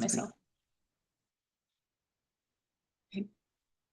myself.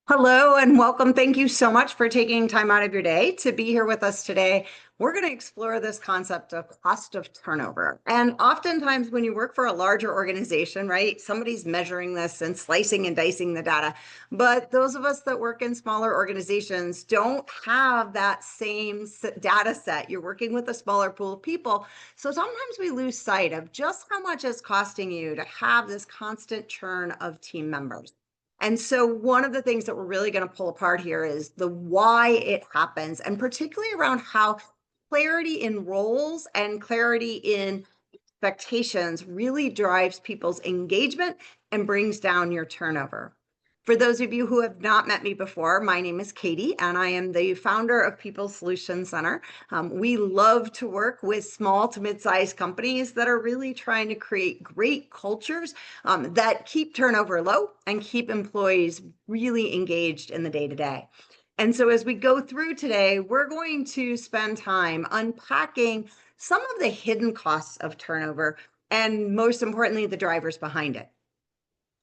Hello and welcome. Thank you so much for taking time out of your day to be here with us today. We're going to explore this concept of cost of turnover. And oftentimes when you work for a larger organization, right, somebody's measuring this and slicing and dicing the data. But those of us that work in smaller organizations don't have that same data set. You're working with a smaller pool of people. So sometimes we lose sight of just how much it's costing you to have this constant churn of team members. And so one of the things that we're really going to pull apart here is the why it happens, and particularly around how clarity in roles and clarity in expectations really drives people's engagement and brings down your turnover. For those of you who have not met me before, my name is Katie, and I am the founder of People Solutions Center. We love to work with small to mid-sized companies that are really trying to create great cultures that keep turnover low and keep employees really engaged in the day-to-day. And so as we go through today, we're going to spend time unpacking some of the hidden costs of turnover, and most importantly, the drivers behind it.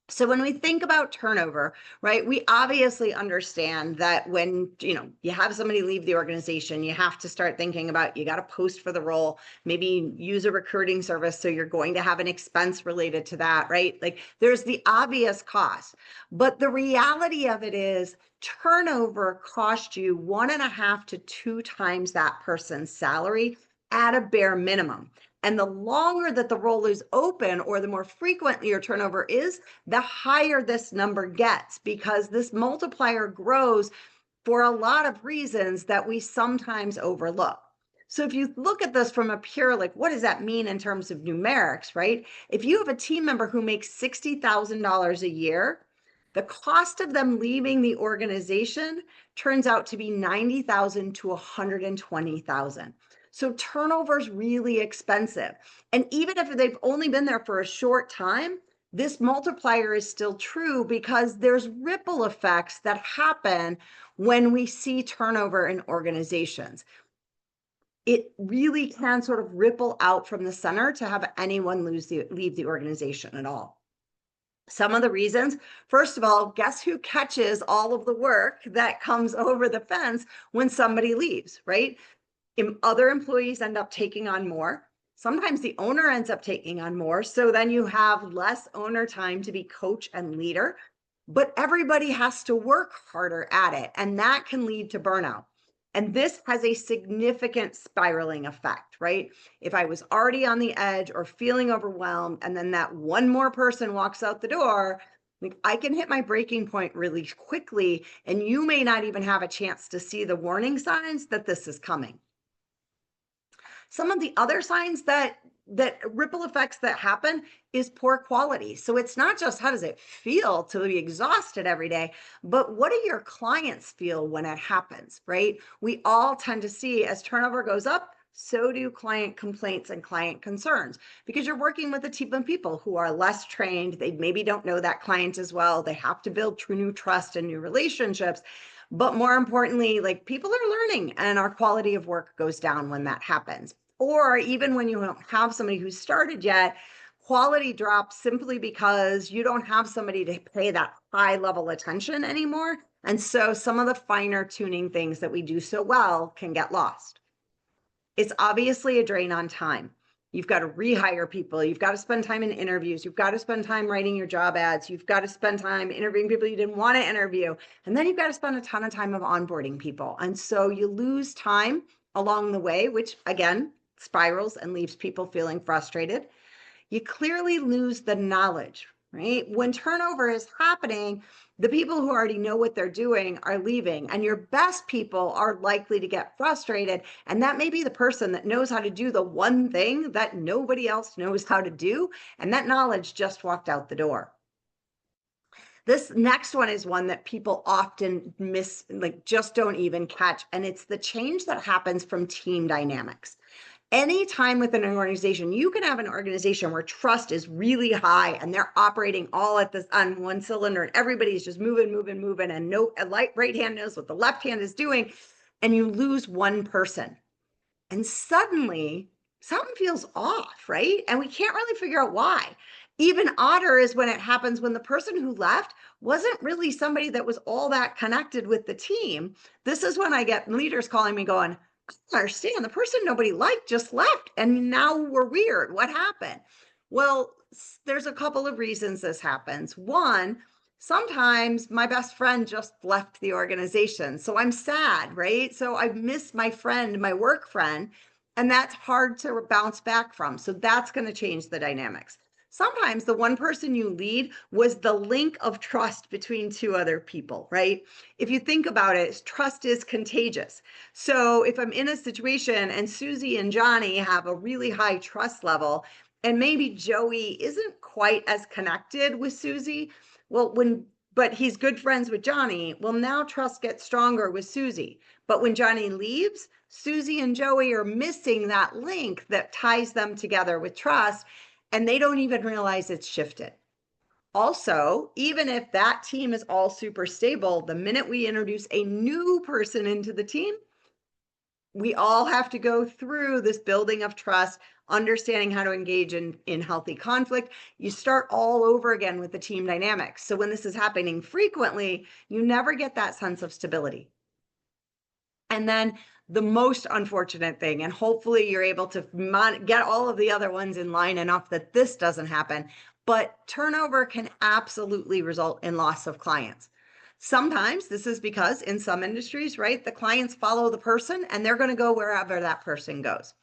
So when we think about turnover, right, we obviously understand that when, you have somebody leave the organization, you have to start thinking about, you got to post for the role, maybe use a recruiting service. So you're going to have an expense related to that, right? Like there's the obvious cost, but the reality of it is turnover cost you 1.5 to 2 times that person's salary at a bare minimum. And the longer that the role is open, or the more frequently your turnover is, the higher this number gets, because this multiplier grows for a lot of reasons that we sometimes overlook. So if you look at this from a pure, like, what does that mean in terms of numerics, right? If you have a team member who makes $60,000 a year, the cost of them leaving the organization turns out to be $90,000 to $120,000. So turnover is really expensive. And even if they've only been there for a short time, this multiplier is still true, because there's ripple effects that happen when we see turnover in organizations. It really can sort of ripple out from the center to have anyone leave the organization at all. Some of the reasons, first of all, guess who catches all of the work that comes over the fence when somebody leaves, right? Other employees end up taking on more. Sometimes the owner ends up taking on more. So then you have less owner time to be coach and leader, but everybody has to work harder at it. And that can lead to burnout. And this has a significant spiraling effect, right? If I was already on the edge or feeling overwhelmed, and then that one more person walks out the door, I can hit my breaking point really quickly. And you may not even have a chance to see the warning signs that this is coming. Some of the other signs that ripple effects that happen is poor quality. So it's not just how does it feel to be exhausted every day, but what do your clients feel when it happens, right? We all tend to see, as turnover goes up, so do client complaints and client concerns, because you're working with a team of people who are less trained. They maybe don't know that client as well. They have to build true new trust and new relationships. But more importantly, like, people are learning, and our quality of work goes down when that happens. Or even when you don't have somebody who's started yet, quality drops simply because you don't have somebody to pay that high level attention anymore. And so some of the finer tuning things that we do so well can get lost. It's obviously a drain on time. You've got to rehire people. You've got to spend time in interviews. You've got to spend time writing your job ads. You've got to spend time interviewing people you didn't want to interview. And then you've got to spend a ton of time of onboarding people. And so you lose time along the way, which again, spirals and leaves people feeling frustrated. You clearly lose the knowledge, right? When turnover is happening, the people who already know what they're doing are leaving, and your best people are likely to get frustrated. And that may be the person that knows how to do the one thing that nobody else knows how to do. And that knowledge just walked out the door. This next one is one that people often miss, like just don't even catch. And it's the change that happens from team dynamics. Anytime within an organization, you can have an organization where trust is really high and they're operating all at this on one cylinder, and everybody's just moving, and right hand knows what the left hand is doing, and you lose one person. And suddenly something feels off, right? And we can't really figure out why. Even odder is when it happens when the person who left wasn't really somebody that was all that connected with the team. This is when I get leaders calling me going, I don't understand. The person nobody liked just left, and now we're weird. What happened? Well, there's a couple of reasons this happens. One, sometimes my best friend just left the organization. So I'm sad, right? So I miss my friend, my work friend, and that's hard to bounce back from. So that's going to change the dynamics. Sometimes the one person you lead was the link of trust between two other people, right? If you think about it, trust is contagious. So if I'm in a situation and Susie and Johnny have a really high trust level, and maybe Joey isn't quite as connected with Susie, well, but he's good friends with Johnny, well, now trust gets stronger with Susie. But when Johnny leaves, Susie and Joey are missing that link that ties them together with trust, and they don't even realize it's shifted. Also, even if that team is all super stable, the minute we introduce a new person into the team, we all have to go through this building of trust, understanding how to engage in healthy conflict. You start all over again with the team dynamics. So when this is happening frequently, you never get that sense of stability. And then the most unfortunate thing, and hopefully you're able to get all of the other ones in line enough that this doesn't happen, but turnover can absolutely result in loss of clients. Sometimes this is because in some industries, right, the clients follow the person and they're going to go wherever that person goes.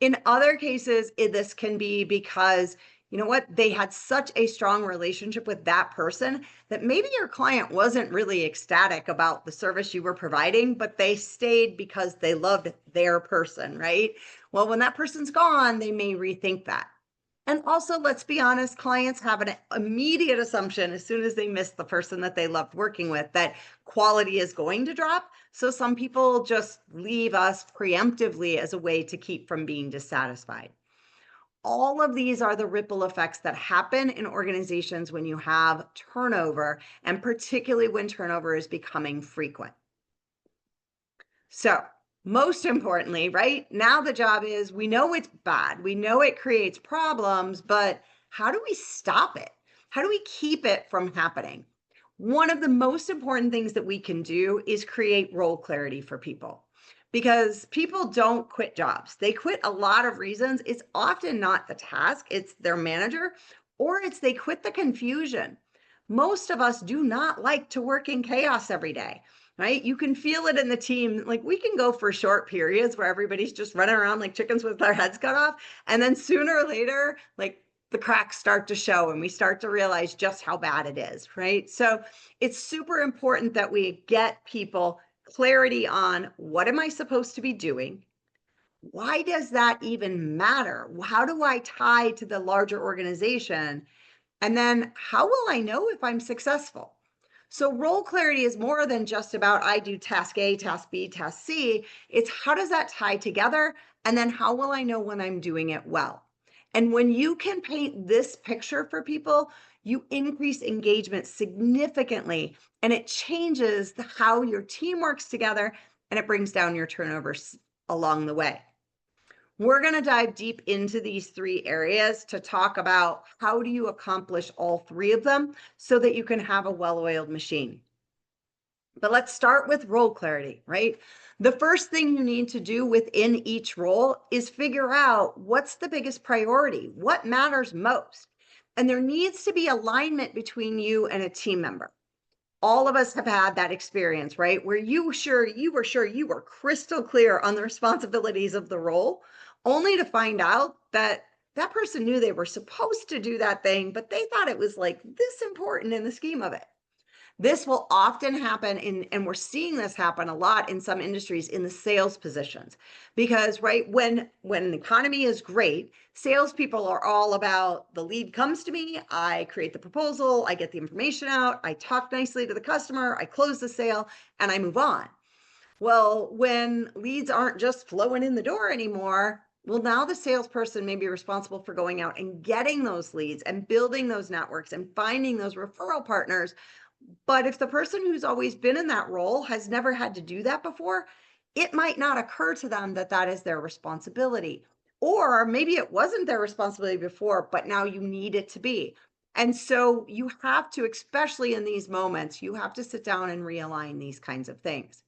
In other cases, this can be because, you know what, they had such a strong relationship with that person that maybe your client wasn't really ecstatic about the service you were providing, but they stayed because they loved their person, right? Well, when that person's gone, they may rethink that. And also, let's be honest, clients have an immediate assumption as soon as they miss the person that they loved working with that quality is going to drop. So some people just leave us preemptively as a way to keep from being dissatisfied. All of these are the ripple effects that happen in organizations when you have turnover, and particularly when turnover is becoming frequent. So, most importantly, right now, the job is we know it's bad, we know it creates problems, but how do we stop it? How do we keep it from happening? One of the most important things that we can do is create role clarity for people, because people don't quit jobs. They quit a lot of reasons. It's often not the task, it's their manager, or it's they quit the confusion. Most of us do not like to work in chaos every day, right? You can feel it in the team. Like we can go for short periods where everybody's just running around like chickens with their heads cut off. And then sooner or later, like the cracks start to show and we start to realize just how bad it is, right? So it's super important that we get people clarity on what am I supposed to be doing? Why does that even matter? How do I tie to the larger organization? And then how will I know if I'm successful? So role clarity is more than just about I do task A, task B, task C. It's how does that tie together? And then how will I know when I'm doing it well? And when you can paint this picture for people, you increase engagement significantly and it changes how your team works together and it brings down your turnovers along the way. We're going to dive deep into these three areas to talk about how do you accomplish all three of them so that you can have a well-oiled machine. But let's start with role clarity, right? The first thing you need to do within each role is figure out what's the biggest priority, what matters most. And there needs to be alignment between you and a team member. All of us have had that experience, right? Where you were sure you were crystal clear on the responsibilities of the role, only to find out that that person knew they were supposed to do that thing, but they thought it was like this important in the scheme of it. This will often happen and we're seeing this happen a lot in some industries in the sales positions. Because right when the economy is great, salespeople are all about the lead comes to me, I create the proposal, I get the information out, I talk nicely to the customer, I close the sale, and I move on. Well, when leads aren't just flowing in the door anymore, well, now the salesperson may be responsible for going out and getting those leads and building those networks and finding those referral partners. But if the person who's always been in that role has never had to do that before, it might not occur to them that that is their responsibility. Or maybe it wasn't their responsibility before, but now you need it to be. And so you have to, especially in these moments, you have to sit down and realign these kinds of things.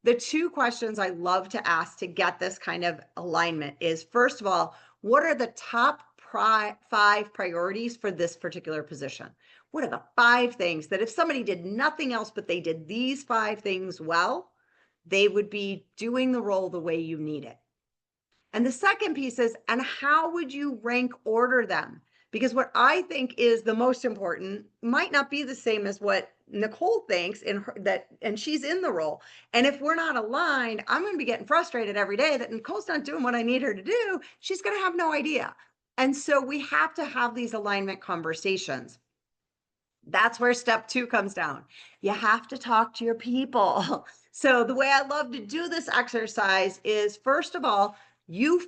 The two questions I love to ask to get this kind of alignment is, first of all, what are the top five priorities for this particular position? What are the five things that if somebody did nothing else, but they did these five things well, they would be doing the role the way you need it? And the second piece is, and how would you rank order them? Because what I think is the most important might not be the same as what Nicole thinks in her, that, and she's in the role. And if we're not aligned, I'm going to be getting frustrated every day that Nicole's not doing what I need her to do. She's going to have no idea. And so we have to have these alignment conversations. That's where step two comes down. You have to talk to your people. So the way I love to do this exercise is, first of all, you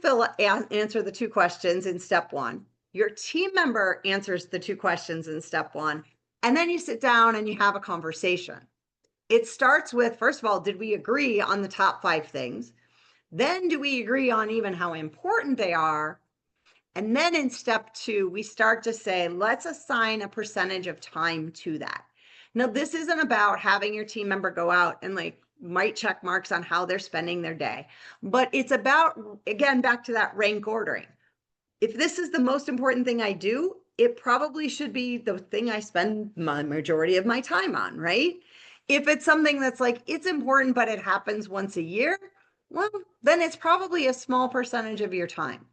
answer the two questions in step one. Your team member answers the two questions in step one. And then you sit down and you have a conversation. It starts with, first of all, did we agree on the top five things? Then do we agree on even how important they are? And then in step two, we start to say, let's assign a percentage of time to that. Now, this isn't about having your team member go out and like write check marks on how they're spending their day, but it's about, again, back to that rank ordering. If this is the most important thing I do, it probably should be the thing I spend my majority of my time on, right? If it's something that's like, it's important, but it happens once a year, well, then it's probably a small percentage of your time.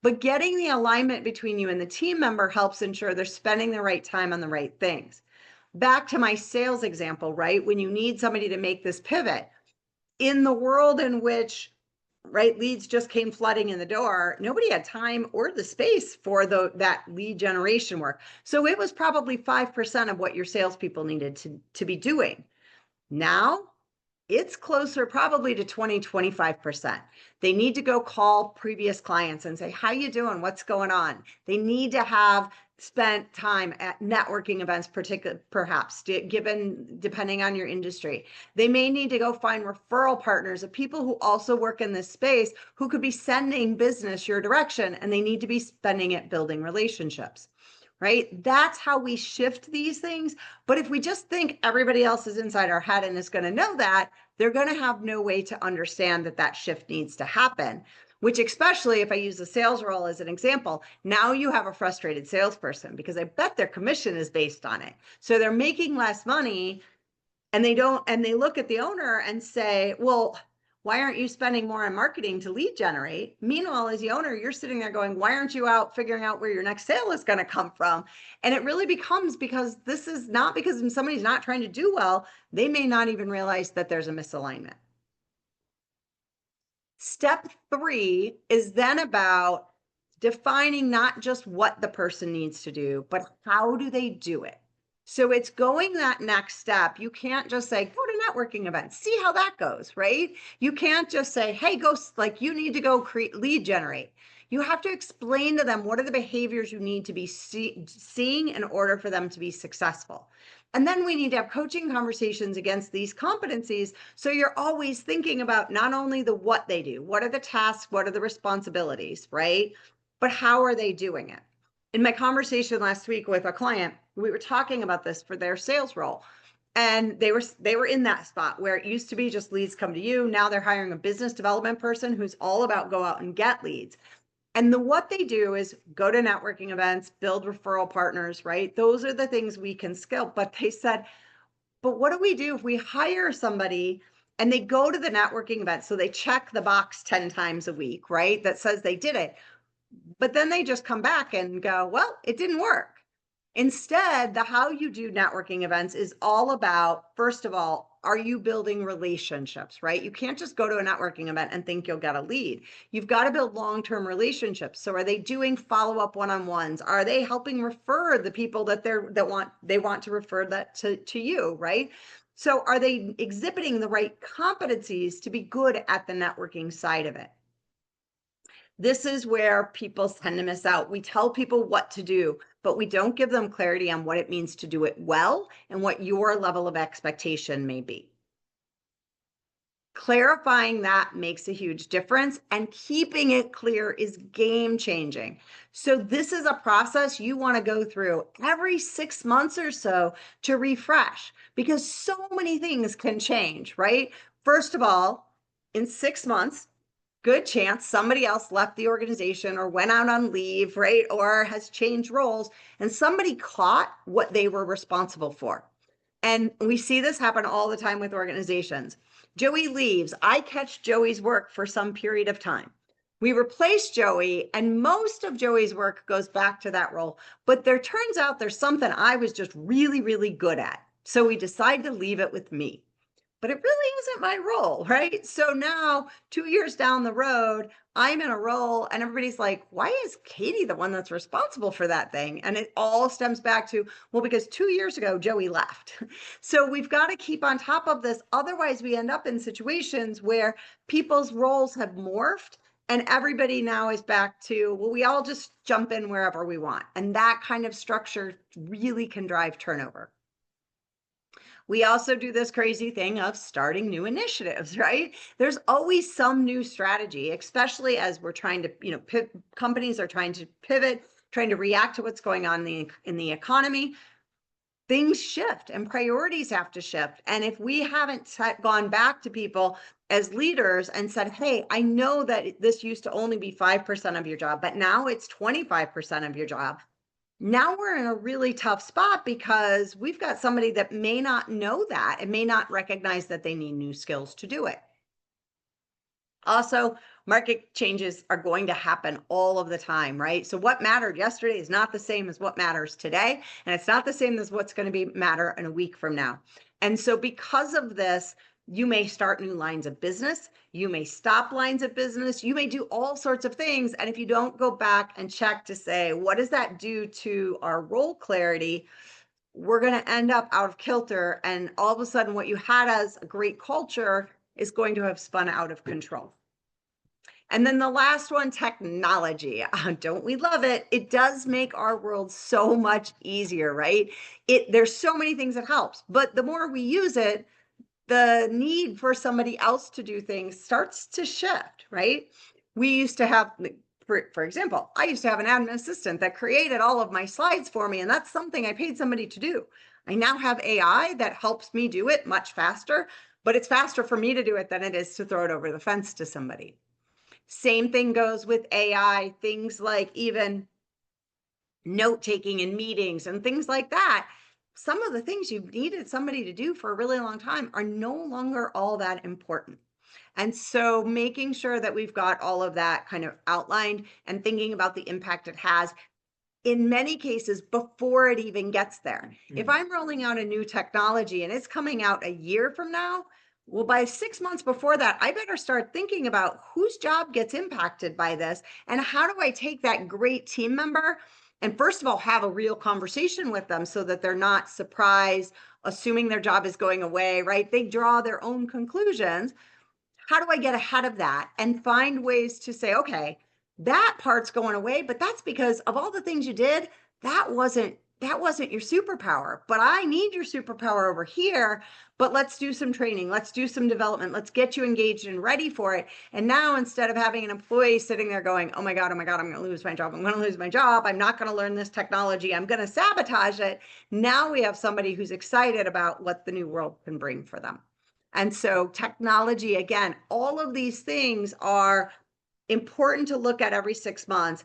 But getting the alignment between you and the team member helps ensure they're spending the right time on the right things. Back to my sales example, right? When you need somebody to make this pivot, in the world in which, right, leads just came flooding in the door, nobody had time or the space for that lead generation work. So it was probably 5% of what your salespeople needed to be doing. Now it's closer probably to 20-25%. They need to go call previous clients and say, how you doing? What's going on? They need to have spent time at networking events, perhaps depending on your industry. They may need to go find referral partners of people who also work in this space who could be sending business your direction, and they need to be spending it building relationships. Right? That's how we shift these things. But if we just think everybody else is inside our head and is going to know that, they're going to have no way to understand that that shift needs to happen, which, especially if I use the sales role as an example, now you have a frustrated salesperson because I bet their commission is based on it. So they're making less money and they look at the owner and say, well, why aren't you spending more on marketing to lead generate? Meanwhile, as the owner, you're sitting there going, why aren't you out figuring out where your next sale is going to come from? And it really becomes because this is not because somebody's not trying to do well. They may not even realize that there's a misalignment. Step three is then about defining not just what the person needs to do, but how do they do it? So it's going that next step. You can't just say, go to networking events, see how that goes, right? You can't just say, hey, go, like you need to go create lead generate. You have to explain to them what are the behaviors you need to be seeing in order for them to be successful. And then we need to have coaching conversations against these competencies. So you're always thinking about not only the what they do, what are the tasks, what are the responsibilities, right? But how are they doing it? In my conversation last week with a client, we were talking about this for their sales role. And they were in that spot where it used to be just leads come to you. Now they're hiring a business development person who's all about go out and get leads. And what they do is go to networking events, build referral partners, right? Those are the things we can skill. But they said, but what do we do if we hire somebody and they go to the networking event? So they check the box 10 times a week, right? That says they did it. But then they just come back and go, well, it didn't work. Instead, the how you do networking events is all about, first of all, are you building relationships, right? You can't just go to a networking event and think you'll get a lead. You've got to build long-term relationships. So are they doing follow-up one-on-ones? Are they helping refer the people that they want to refer that to you, right? So are they exhibiting the right competencies to be good at the networking side of it? This is where people tend to miss out. We tell people what to do, but we don't give them clarity on what it means to do it well and what your level of expectation may be. Clarifying that makes a huge difference, and keeping it clear is game changing. So this is a process you want to go through every 6 months or so to refresh, because so many things can change, right? First of all, in 6 months, good chance somebody else left the organization or went out on leave, right? Or has changed roles, and somebody caught what they were responsible for. And we see this happen all the time with organizations. Joey leaves. I catch Joey's work for some period of time. We replace Joey, and most of Joey's work goes back to that role. But there turns out there's something I was just really, really good at. So we decide to leave it with me. But it really isn't my role, right? So now, 2 years down the road, I'm in a role and everybody's like, why is Katie the one that's responsible for that thing? And it all stems back to, well, because 2 years ago, Joey left. So we've got to keep on top of this. Otherwise, we end up in situations where people's roles have morphed and everybody now is back to, well, we all just jump in wherever we want. And that kind of structure really can drive turnover. We also do this crazy thing of starting new initiatives, right? There's always some new strategy, especially as we're trying to, companies are trying to pivot, trying to react to what's going on in the economy. Things shift and priorities have to shift. And if we haven't gone back to people as leaders and said, hey, I know that this used to only be 5% of your job, but now it's 25% of your job. Now we're in a really tough spot because we've got somebody that may not know that and may not recognize that they need new skills to do it. Also, market changes are going to happen all of the time, right? So what mattered yesterday is not the same as what matters today, and it's not the same as what's going to matter in a week from now. And so because of this, you may start new lines of business, you may stop lines of business, you may do all sorts of things. And if you don't go back and check to say, what does that do to our role clarity? We're going to end up out of kilter. And all of a sudden, what you had as a great culture is going to have spun out of control. And then the last one, technology. Don't we love it? It does make our world so much easier, right? There's so many things it helps, but the more we use it, the need for somebody else to do things starts to shift, right? We used to have, for example, I used to have an admin assistant that created all of my slides for me, and that's something I paid somebody to do. I now have AI that helps me do it much faster, but it's faster for me to do it than it is to throw it over the fence to somebody. Same thing goes with AI, things like even note taking in meetings and things like that. Some of the things you've needed somebody to do for a really long time are no longer all that important. And so making sure that we've got all of that kind of outlined and thinking about the impact it has in many cases before it even gets there. If I'm rolling out a new technology and it's coming out a year from now, well, by 6 months before that, I better start thinking about whose job gets impacted by this and how do I take that great team member and first of all, have a real conversation with them so that they're not surprised, assuming their job is going away, right? They draw their own conclusions. How do I get ahead of that and find ways to say, okay, that part's going away, but that's because of all the things you did, that wasn't your superpower, but I need your superpower over here. But let's do some training, let's do some development, let's get you engaged and ready for it. And now instead of having an employee sitting there going, oh my God, I'm going to lose my job, I'm not going to learn this technology, I'm going to sabotage it. Now we have somebody who's excited about what the new world can bring for them. And so technology, again, all of these things are important to look at every 6 months.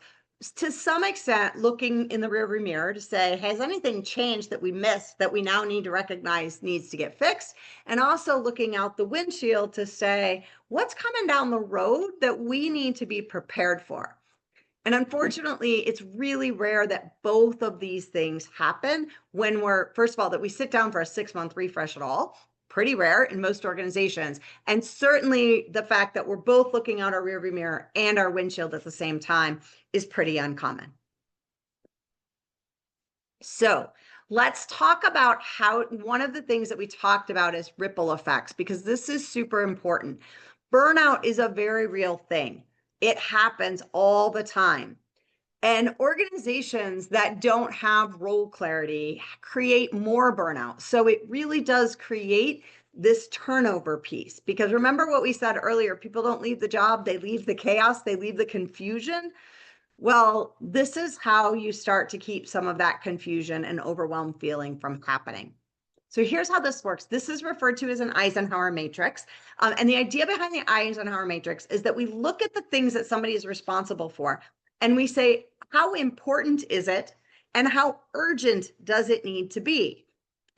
To some extent, looking in the rearview mirror to say, has anything changed that we missed that we now need to recognize needs to get fixed? And also looking out the windshield to say, what's coming down the road that we need to be prepared for? And unfortunately, it's really rare that both of these things happen when we're, first of all, that we sit down for a 6-month refresh at all. Pretty rare in most organizations. And certainly the fact that we're both looking out our rearview mirror and our windshield at the same time is pretty uncommon. So let's talk about how one of the things that we talked about is ripple effects, because this is super important. Burnout is a very real thing. It happens all the time. And organizations that don't have role clarity create more burnout. So it really does create this turnover piece. Because remember what we said earlier, people don't leave the job, they leave the chaos, they leave the confusion. Well, this is how you start to keep some of that confusion and overwhelm feeling from happening. So here's how this works. This is referred to as an Eisenhower matrix. And the idea behind the Eisenhower matrix is that we look at the things that somebody is responsible for and we say, how important is it? And how urgent does it need to be?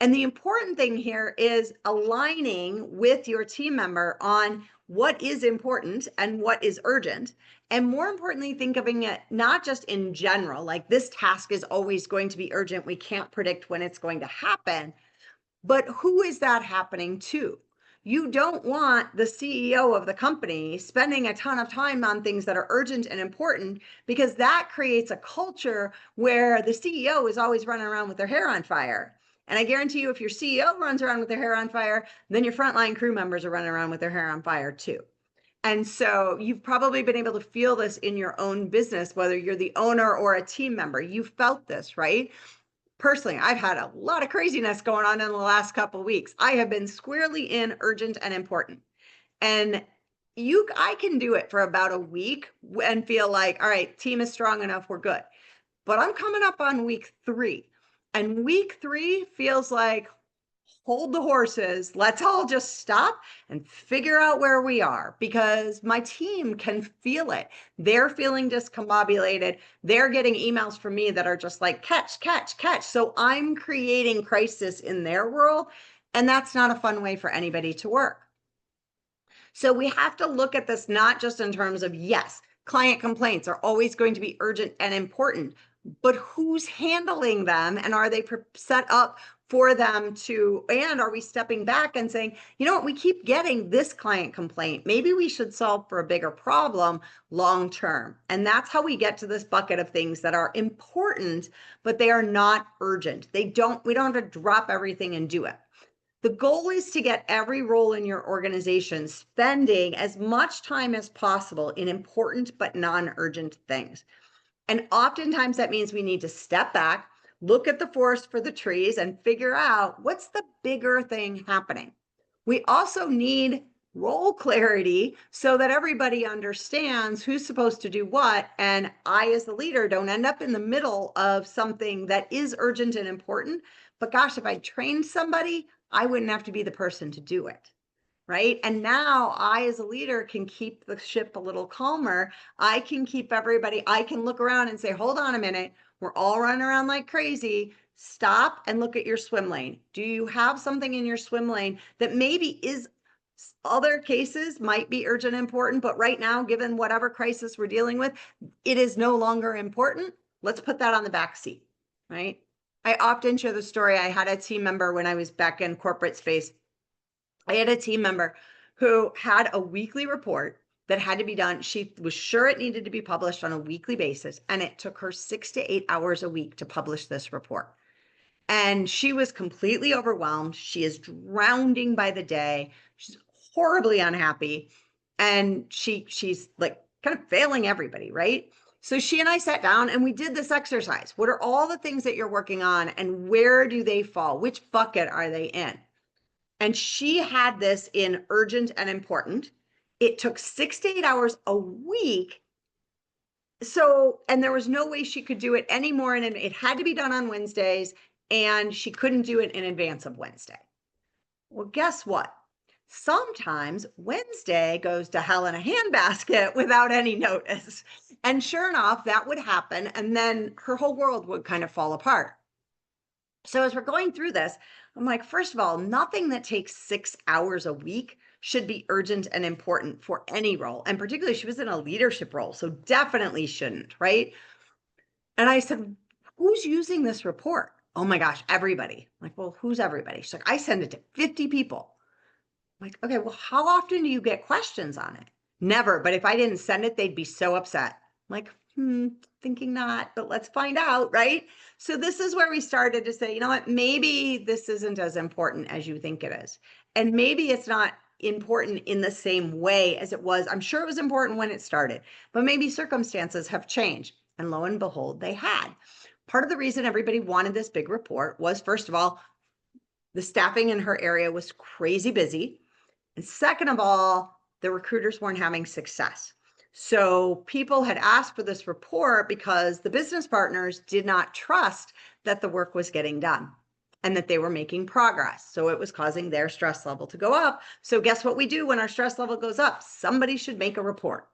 And the important thing here is aligning with your team member on what is important and what is urgent. And more importantly, think of it not just in general, like this task is always going to be urgent. We can't predict when it's going to happen. But who is that happening to? You don't want the CEO of the company spending a ton of time on things that are urgent and important, because that creates a culture where the CEO is always running around with their hair on fire. And I guarantee you, if your CEO runs around with their hair on fire, then your frontline crew members are running around with their hair on fire too. And so you've probably been able to feel this in your own business, whether you're the owner or a team member. You've felt this, right? Personally, I've had a lot of craziness going on in the last couple of weeks. I have been squarely in urgent and important. And I can do it for about a week and feel like, all right, team is strong enough, we're good. But I'm coming up on week 3. And week 3 feels like, hold the horses. Let's all just stop and figure out where we are, because my team can feel it. They're feeling discombobulated. They're getting emails from me that are just like, catch, catch, catch. So I'm creating crisis in their world. And that's not a fun way for anybody to work. So we have to look at this not just in terms of, yes, client complaints are always going to be urgent and important, but who's handling them, and are they set up for them to, and are we stepping back and saying, you know what, we keep getting this client complaint, maybe we should solve for a bigger problem long term. And that's how we get to this bucket of things that are important, but they are not urgent. We don't have to drop everything and do it. The goal is to get every role in your organization spending as much time as possible in important but non-urgent things. And oftentimes that means we need to step back, look at the forest for the trees, and figure out what's the bigger thing happening. We also need role clarity so that everybody understands who's supposed to do what. And I, as the leader, don't end up in the middle of something that is urgent and important. But gosh, if I trained somebody, I wouldn't have to be the person to do it. Right. And now I, as a leader, can keep the ship a little calmer. I can keep everybody, I can look around and say, hold on a minute. We're all running around like crazy. Stop and look at your swim lane. Do you have something in your swim lane that maybe is, other cases might be urgent and important, but right now, given whatever crisis we're dealing with, it is no longer important. Let's put that on the back seat. Right. I often share the story. I had a team member when I was back in corporate space. I had a team member who had a weekly report that had to be done. She was sure it needed to be published on a weekly basis, and it took her 6 to 8 hours a week to publish this report. And she was completely overwhelmed. She is drowning by the day. She's horribly unhappy, and she's like kind of failing everybody, right? So she and I sat down and we did this exercise. What are all the things that you're working on, and where do they fall? Which bucket are they in? And she had this in urgent and important. It took 6 to 8 hours a week. So, and there was no way she could do it anymore. And it had to be done on Wednesdays, and she couldn't do it in advance of Wednesday. Well, guess what? Sometimes Wednesday goes to hell in a handbasket without any notice. And sure enough, that would happen. And then her whole world would kind of fall apart. So as we're going through this, I'm like, first of all, nothing that takes 6 hours a week should be urgent and important for any role. And particularly, she was in a leadership role, so definitely shouldn't, right? And I said, who's using this report? Oh my gosh, everybody. I'm like, well, who's everybody? She's like, I send it to 50 people. I'm like, okay, well, how often do you get questions on it? Never, but if I didn't send it, they'd be so upset. I'm like, thinking not, but let's find out, right? So this is where we started to say, you know what, maybe this isn't as important as you think it is. And maybe it's not important in the same way as it was. I'm sure it was important when it started, but maybe circumstances have changed. And lo and behold, they had. Part of the reason everybody wanted this big report was, first of all, The staffing in her area was crazy busy. And second of all, the recruiters weren't having success. So people had asked for this report because the business partners did not trust that the work was getting done and that they were making progress. So it was causing their stress level to go up. So guess what we do when our stress level goes up? Somebody should make a report.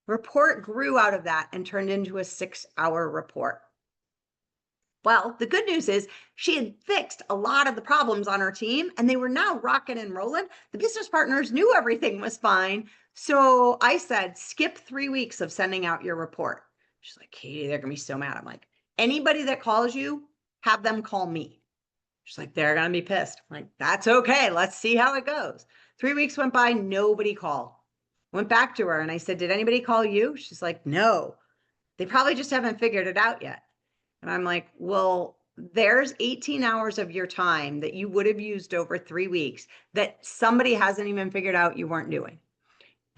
Report grew out of that and turned into a 6-hour report. Well, the good news is she had fixed a lot of the problems on her team and they were now rocking and rolling. The business partners knew everything was fine. So I said, skip 3 weeks of sending out your report. She's like, Katie, they're going to be so mad. I'm like, anybody that calls you, have them call me. She's like, they're going to be pissed. I'm like, that's okay. Let's see how it goes. 3 weeks went by. Nobody called. Went back to her and I said, did anybody call you? She's like, no, they probably just haven't figured it out yet. And I'm like, well, there's 18 hours of your time that you would have used over 3 weeks that somebody hasn't even figured out you weren't doing.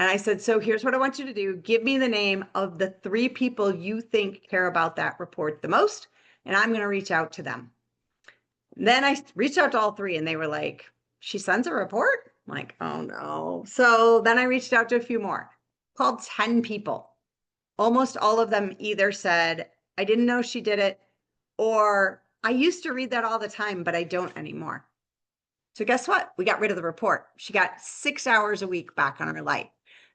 And I said, so here's what I want you to do. Give me the name of the 3 people you think care about that report the most, and I'm going to reach out to them. Then I reached out to all 3 and they were like, she sends a report? I'm like, oh no. So then I reached out to a few more, called 10 people. Almost all of them either said, I didn't know she did it, or I used to read that all the time, but I don't anymore. So guess what? We got rid of the report. She got 6 hours a week back on her life.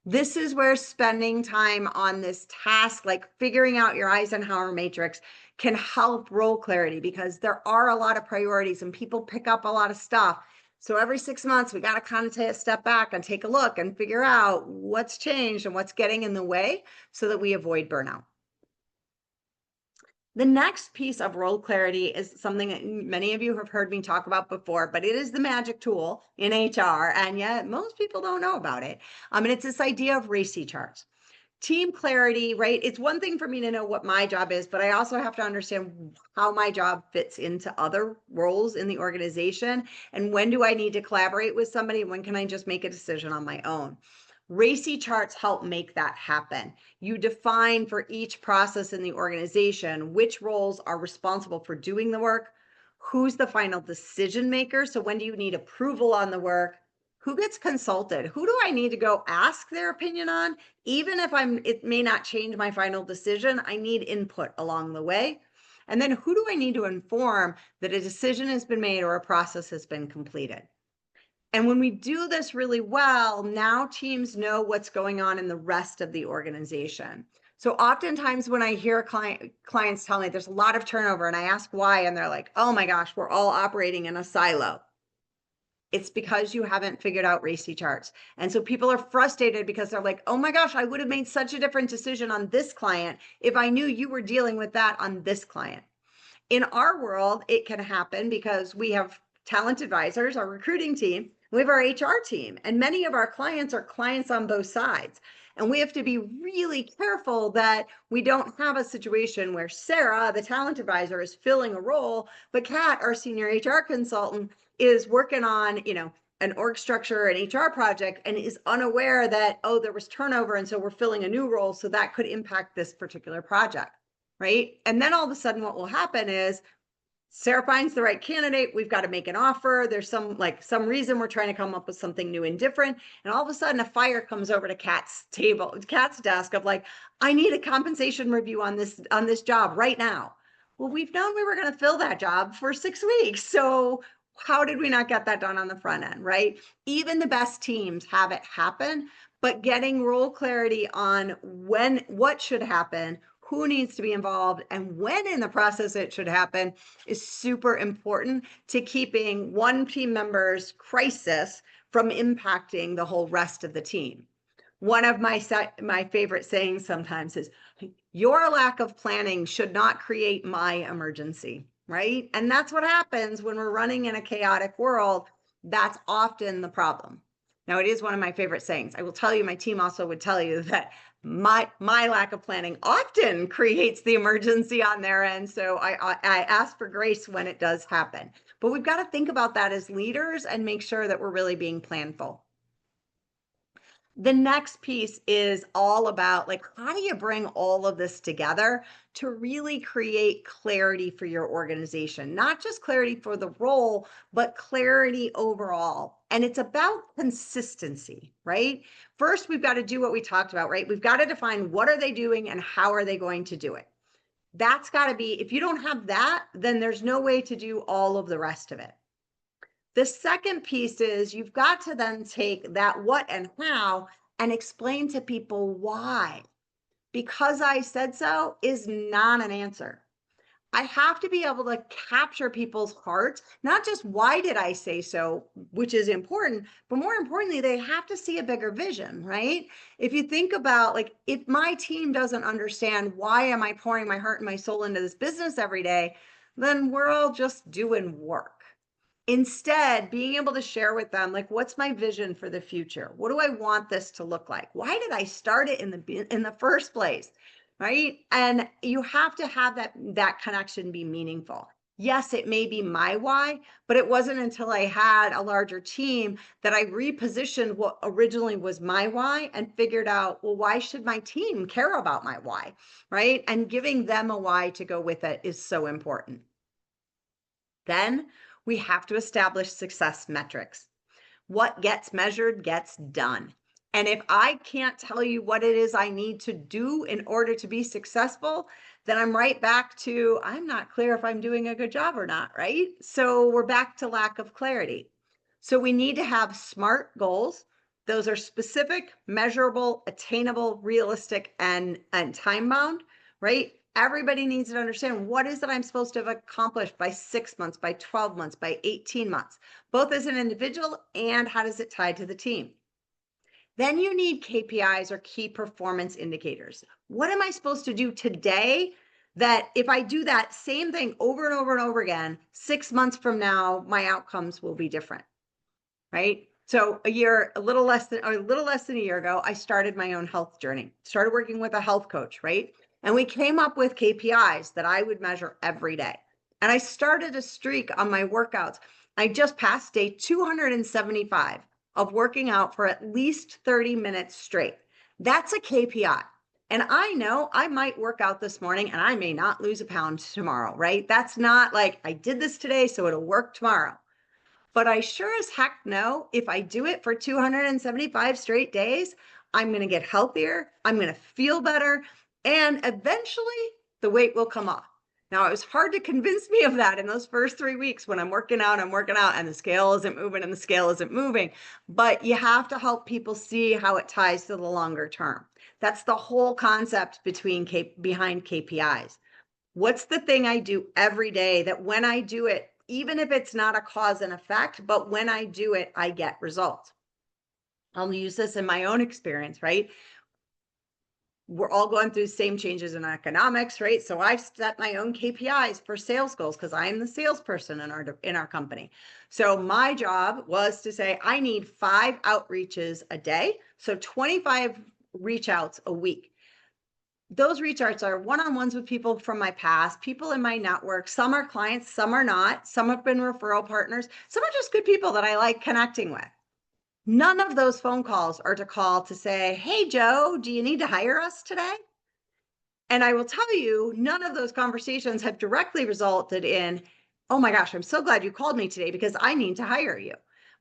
This is where spending time on this task, like figuring out your Eisenhower matrix, can help role clarity because there are a lot of priorities and people pick up a lot of stuff. So every 6 months, we got to kind of take a step back and take a look and figure out what's changed and what's getting in the way so that we avoid burnout. The next piece of role clarity is something that many of you have heard me talk about before, but it is the magic tool in HR, and yet most people don't know about it. And it's this idea of RACI charts. Team clarity, right? It's one thing for me to know what my job is, but I also have to understand how my job fits into other roles in the organization. And when do I need to collaborate with somebody? When can I just make a decision on my own? RACI charts help make that happen. You define for each process in the organization which roles are responsible for doing the work, who's the final decision maker. So when do you need approval on the work? Who gets consulted? Who do I need to go ask their opinion on? Even if it may not change my final decision, I need input along the way. And then who do I need to inform that a decision has been made or a process has been completed? And when we do this really well, now teams know what's going on in the rest of the organization. So oftentimes when I hear clients tell me there's a lot of turnover and I ask why, and they're like, oh my gosh, we're all operating in a silo. It's because you haven't figured out RACI charts. And so people are frustrated because they're like, oh my gosh, I would have made such a different decision on this client if I knew you were dealing with that on this client. In our world, it can happen because we have talent advisors, our recruiting team, we have our HR team, and many of our clients are clients on both sides. And we have to be really careful that we don't have a situation where Sarah, the talent advisor, is filling a role, but Kat, our senior HR consultant, is working on, an org structure, an HR project, and is unaware that, oh, there was turnover, and so we're filling a new role, so that could impact this particular project, right? And then all of a sudden what will happen is Sarah finds the right candidate. We've got to make an offer. There's some reason we're trying to come up with something new and different. And all of a sudden a fire comes over to Kat's desk of like, I need a compensation review on this job right now. Well, we've known we were going to fill that job for 6 weeks. So how did we not get that done on the front end, right? Even the best teams have it happen, but getting role clarity on what should happen, who needs to be involved, and when in the process it should happen is super important to keeping one team member's crisis from impacting the whole rest of the team. One of my favorite sayings sometimes is, your lack of planning should not create my emergency, right? And that's what happens when we're running in a chaotic world. That's often the problem. Now, it is one of my favorite sayings. I will tell you, my team also would tell you that my lack of planning often creates the emergency on their end. So I ask for grace when it does happen. But we've got to think about that as leaders and make sure that we're really being planful. The next piece is all about like, how do you bring all of this together to really create clarity for your organization? Not just clarity for the role, but clarity overall. And it's about consistency, right? First, we've got to do what we talked about, right? We've got to define what are they doing and how are they going to do it. That's got to be, if you don't have that, then there's no way to do all of the rest of it. The second piece is you've got to then take that what and how and explain to people why. Because I said so is not an answer. I have to be able to capture people's hearts, not just why did I say so, which is important, but more importantly, they have to see a bigger vision, right? If you think about like, if my team doesn't understand why am I pouring my heart and my soul into this business every day, then we're all just doing work. Instead, being able to share with them, like, what's my vision for the future? What do I want this to look like? Why did I start it in the first place? Right? And you have to have that connection be meaningful. Yes, it may be my why, but it wasn't until I had a larger team that I repositioned what originally was my why and figured out, well, why should my team care about my why? Right? And giving them a why to go with it is so important. Then we have to establish success metrics. What gets measured gets done. And if I can't tell you what it is I need to do in order to be successful, then I'm right back to I'm not clear if I'm doing a good job or not, right? So we're back to lack of clarity. So we need to have SMART goals. Those are specific, measurable, attainable, realistic, and time bound, right? Everybody needs to understand what is it I'm supposed to have accomplished by 6 months, by 12 months, by 18 months, both as an individual and how does it tie to the team. Then you need KPIs or key performance indicators. What am I supposed to do today that if I do that same thing over and over and over again, 6 months from now, my outcomes will be different, right? So a little less than a year ago, I started my own health journey, started working with a health coach, right? And we came up with KPIs that I would measure every day. And I started a streak on my workouts. I just passed day 275 of working out for at least 30 minutes straight. That's a KPI. And I know I might work out this morning and I may not lose a pound tomorrow, right? That's not like I did this today, so it'll work tomorrow. But I sure as heck know if I do it for 275 straight days, I'm going to get healthier, I'm going to feel better, and eventually the weight will come off. Now, it was hard to convince me of that in those first 3 weeks when I'm working out, and the scale isn't moving and the scale isn't moving. But you have to help people see how it ties to the longer term. That's the whole concept behind KPIs. What's the thing I do every day that when I do it, even if it's not a cause and effect, but when I do it, I get results. I'll use this in my own experience, right? We're all going through the same changes in economics, right? So I've set my own KPIs for sales goals because I'm the salesperson in our company. So my job was to say I need 5 outreaches a day, so 25 reach outs a week. Those reach outs are one-on-ones with people from my past, people in my network. Some are clients, some are not. Some have been referral partners. Some are just good people that I like connecting with. None of those phone calls are to call to say, hey, Joe, do you need to hire us today? And I will tell you, none of those conversations have directly resulted in, oh my gosh, I'm so glad you called me today because I need to hire you.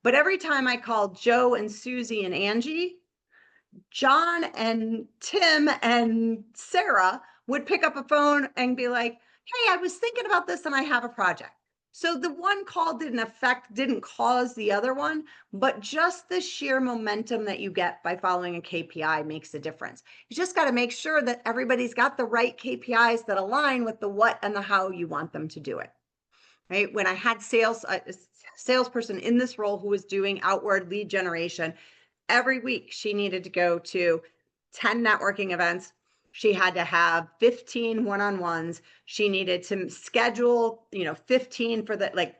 But every time I called Joe and Susie and Angie, John and Tim and Sarah would pick up a phone and be like, hey, I was thinking about this and I have a project. So the one call didn't cause the other one, but just the sheer momentum that you get by following a KPI makes a difference. You just got to make sure that everybody's got the right KPIs that align with the what and the how you want them to do it. Right? When I had a salesperson in this role who was doing outward lead generation, every week she needed to go to 10 networking events. She had to have 15 one-on-ones. She needed to schedule, 15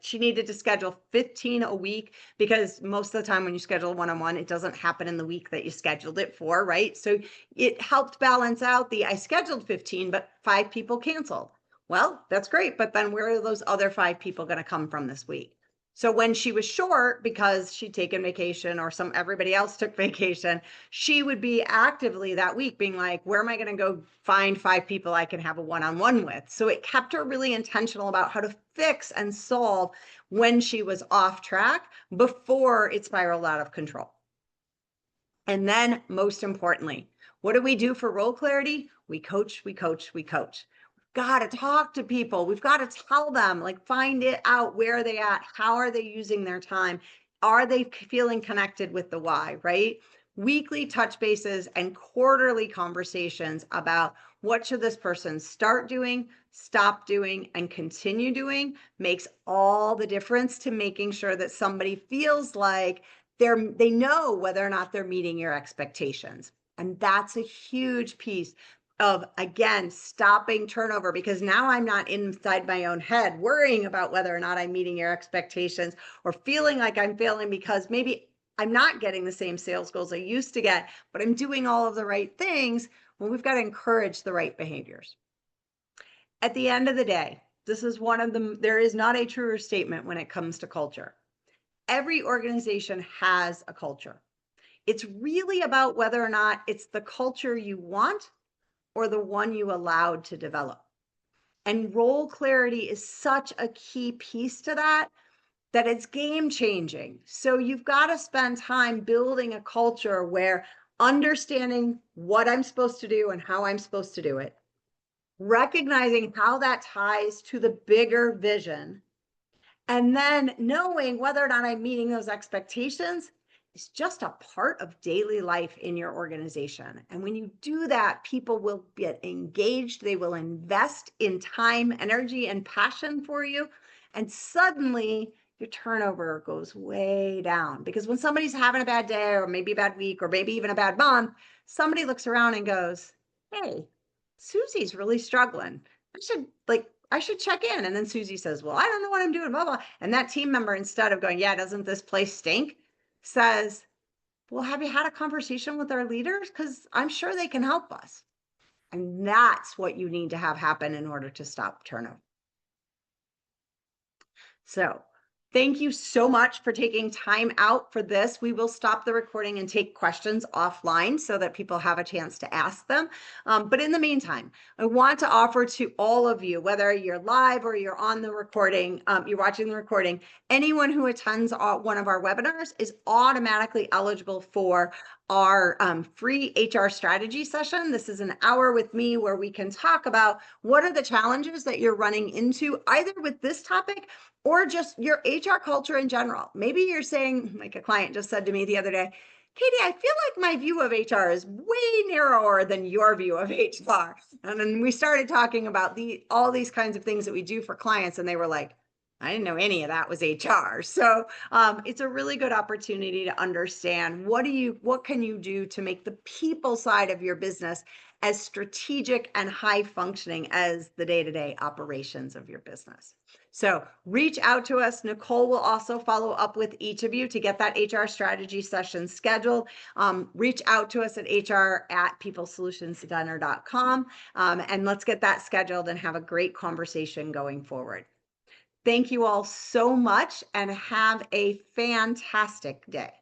she needed to schedule 15 a week because most of the time when you schedule a one-on-one, it doesn't happen in the week that you scheduled it for, right? So it helped balance out I scheduled 15, but 5 people canceled. Well, that's great. But then where are those other 5 people going to come from this week? So when she was short because she'd taken vacation or everybody else took vacation, she would be actively that week being like, where am I going to go find 5 people I can have a one-on-one with? So it kept her really intentional about how to fix and solve when she was off track before it spiraled out of control. And then most importantly, what do we do for role clarity? We coach, we coach, we coach. We've got to talk to people. We've got to tell them, like, find it out. Where are they at? How are they using their time? Are they feeling connected with the why, right? Weekly touch bases and quarterly conversations about what should this person start doing, stop doing, and continue doing makes all the difference to making sure that somebody feels like they know whether or not they're meeting your expectations. And that's a huge piece of, again, stopping turnover, because now I'm not inside my own head worrying about whether or not I'm meeting your expectations or feeling like I'm failing because maybe I'm not getting the same sales goals I used to get, but I'm doing all of the right things. Well, we've got to encourage the right behaviors. At the end of the day, this is one of them. There is not a truer statement when it comes to culture. Every organization has a culture. It's really about whether or not it's the culture you want or the one you allowed to develop. And role clarity is such a key piece to that, that it's game changing. So you've got to spend time building a culture where understanding what I'm supposed to do and how I'm supposed to do it, recognizing how that ties to the bigger vision, and then knowing whether or not I'm meeting those expectations is just a part of daily life in your organization. And when you do that, people will get engaged. They will invest in time, energy, and passion for you. And suddenly your turnover goes way down. Because when somebody's having a bad day or maybe a bad week or maybe even a bad month, somebody looks around and goes, hey, Susie's really struggling. I should check in. And then Susie says, well, I don't know what I'm doing, blah, blah. And that team member, instead of going, yeah, doesn't this place stink? Says, well, have you had a conversation with our leaders? Because I'm sure they can help us. And that's what you need to have happen in order to stop turnover. So thank you so much for taking time out for this. We will stop the recording and take questions offline so that people have a chance to ask them. But in the meantime, I want to offer to all of you, whether you're live or you're on the recording, you're watching the recording, anyone who attends one of our webinars is automatically eligible for our free HR strategy session. This is an hour with me where we can talk about what are the challenges that you're running into, either with this topic or just your HR culture in general. Maybe you're saying, like a client just said to me the other day, Katie, I feel like my view of HR is way narrower than your view of HR. And then we started talking about all these kinds of things that we do for clients, and they were like, I didn't know any of that was HR. So it's a really good opportunity to understand what can you do to make the people side of your business as strategic and high functioning as the day-to-day operations of your business. So reach out to us. Nicole will also follow up with each of you to get that HR strategy session scheduled. Reach out to us at hr@peoplesolutionscenter.com, and let's get that scheduled and have a great conversation going forward. Thank you all so much and have a fantastic day.